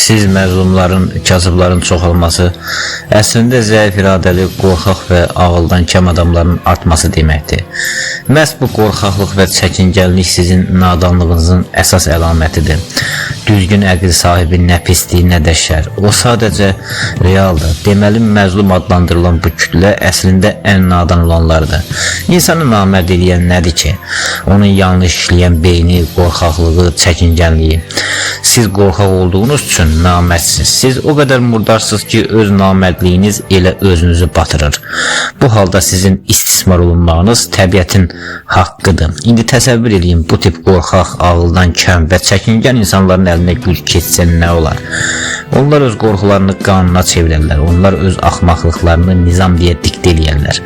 siz məzlumların, kasıbların çoxalması əslində zəif iradəli, qorxaq və ağıldan kəm adamların artması deməkdir. Məhz bu qorxaqlıq və çəkingənlik sizin nadanlığınızın əsas əlamətidir. Düzgün əql sahibi nə pislik, nə də şər. O sadəcə realdır. Deməli, məzlum adlandırılan bu kütlə əslində ən nadan olanlardır. İnsanı namərd edən nədir ki? Onun yanlış işləyən beyni, qorxaqlığı, çəkingənliyi. Siz qorxaq olduğunuz üçün namərdsiniz. Siz o qədər murdarsınız ki, öz namərdliyiniz elə özünüzü batırır. Bu halda sizin istismar olunmağınız təbiətin haqqıdır. İndi təsəvvür edin, bu tip qorxaq, ağıldan kəm və çəkingən insanların əlinə güc keçsə nə olar? Onlar öz qorxularını qanuna çevirərlər. Onlar öz axmaqlıqlarını nizam deyə diktə eləyərlər.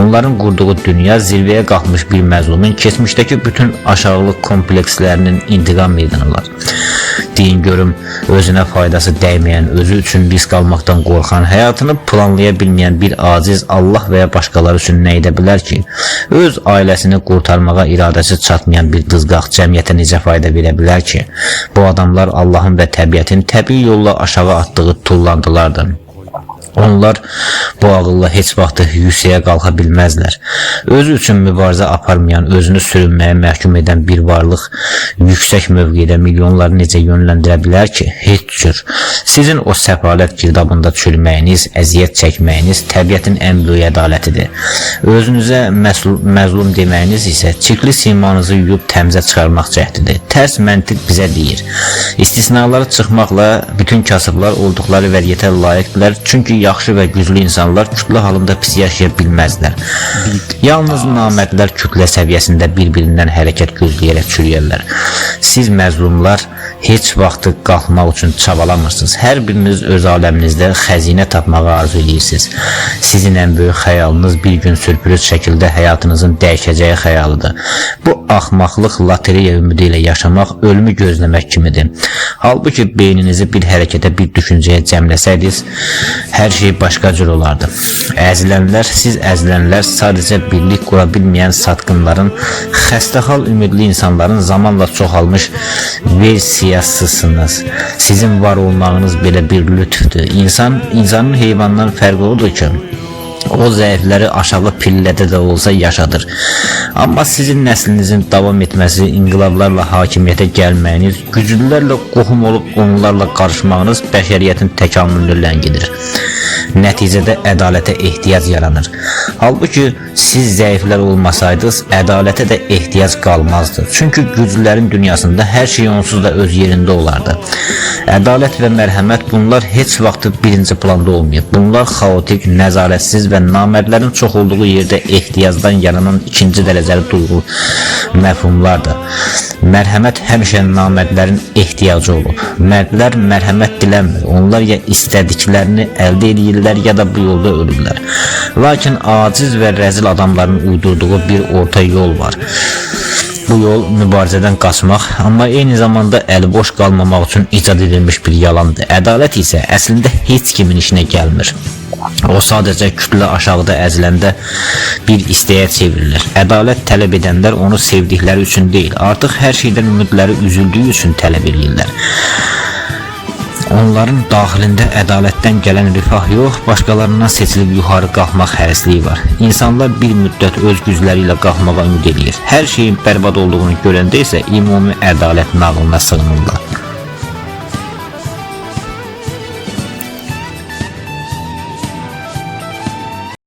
Onların qurduğu dünya zirvəyə qalxmış bir məzlumun keçmişdəki bütün aşağılıq komplekslərinin intiqam meydanı olar. Deyin görüm, özünə faydası dəyməyən, özü üçün risk almaqdan qorxan, həyatını planlaya bilməyən bir aciz Allah və ya başqaları üçün nə edə bilər ki? Öz ailəsini qurtarmağa iradəsi çatmayan bir dızqaq cəmiyyətə necə fayda verə bilər ki? Bu adamlar Allahın və təbiətin təbii yolla aşağı atdığı tullantılardır. Onlar bu ağılla heç vaxt yüksəyə qalxa bilməzlər. Özü üçün mübarizə aparmayan, özünü sürünməyə məhkum edən bir varlıq yüksək mövqedə milyonları necə yönləndirə bilər ki? Heç cür. Sizin o səfalət girdabında çürüməyiniz, əziyyət çəkməyiniz təbiətin ən böyük ədalətidir. Özünüzə məzlum deməyiniz isə çirkli simanızı yuyub təmizə çıxarmaq cəhdidir. Tərs məntiq bizə deyir. İstisnaları çıxmaqla bütün kasıblar olduqları vəziyyətə layiqdirlər, çünki yaxşı və güclü insanlar kütlə halında pis yaşaya bilməzlər. Yalnız namərdlər kütlə səviyyəsində bir-birindən hərəkət gözləyərək çürüyərlər. Siz məzlumlar heç vaxt qalxmaq üçün çabalamırsınız. Hər biriniz öz aləminizdə xəzinə tapmağı arzu edirsiniz. Sizin ən böyük xəyalınız bir gün sürpürüz şəkildə həyatınızın dəyişəcəyi xəyalıdır. Bu axmaqlıq lotereya ümidi ilə yaşamaq ölümü gözləmək kimidir. Halbuki beyninizi bir hərəkətə, bir düşüncəyə cəmləsəydiniz, hər şey başqa cür olardı. Əzilənlər, siz əzilənlər sadəcə birlik qura bilməyən satqınların, xəstəxal ümidli insanların zamanla çoxalmış versiyasısınız. Sizin var olmağınız belə bir lütfdür. İnsanın heyvandan fərqi odur ki, o zəifləri aşağı pillədə də olsa yaşadır. Amma sizin nəslinizin davam etməsi, inqilablarla hakimiyyətə gəlməyiniz, güclülərlə qohum olub onlarla qarışmağınız bəşəriyyətin təkamülünü ləngidir. Nəticədə ədalətə ehtiyac yaranır. Halbuki siz zəiflər olmasaydınız, ədalətə də ehtiyac qalmazdı. Çünki güclülərin dünyasında hər şey onsuz da öz yerində olardı. Ədalət və mərhəmət bunlar heç vaxt birinci planda olmayıb. Bunlar xaotik, nəzarətsiz və namərdlərin çox olduğu yerdə ehtiyacdan yaranan ikinci dərəcəli duyğu məfhumlardır. Mərhəmət həmişə namərdlərin ehtiyacı olub. Mərdlər mərhəmət diləmir. Onlar ya istədiklərini əldə edirlər, ya da bu yolda ölürlər. Lakin aciz və rəzil adamların uydurduğu bir orta yol var. Bu yol mübarizədən qaçmaq, amma eyni zamanda əliboş qalmamaq üçün icad edilmiş bir yalandır. Ədalət isə əslində heç kimin işinə gəlmir. O sadəcə kütlə aşağıda əziləndə bir istəyə çevrilir. Ədalət tələb edənlər onu sevdikləri üçün deyil, artıq hər şeydən ümidləri üzüldüyü üçün tələb edirlər. Onların daxilində ədalətdən gələn rifah yox, başqalarından seçilib yuxarı qalxmaq hərisliyi var. İnsanlar bir müddət öz gücləri ilə qalxmağa ümid edir. Hər şeyin bərbad olduğunu görəndə isə ümumi ədalət nağılına sığınırlar.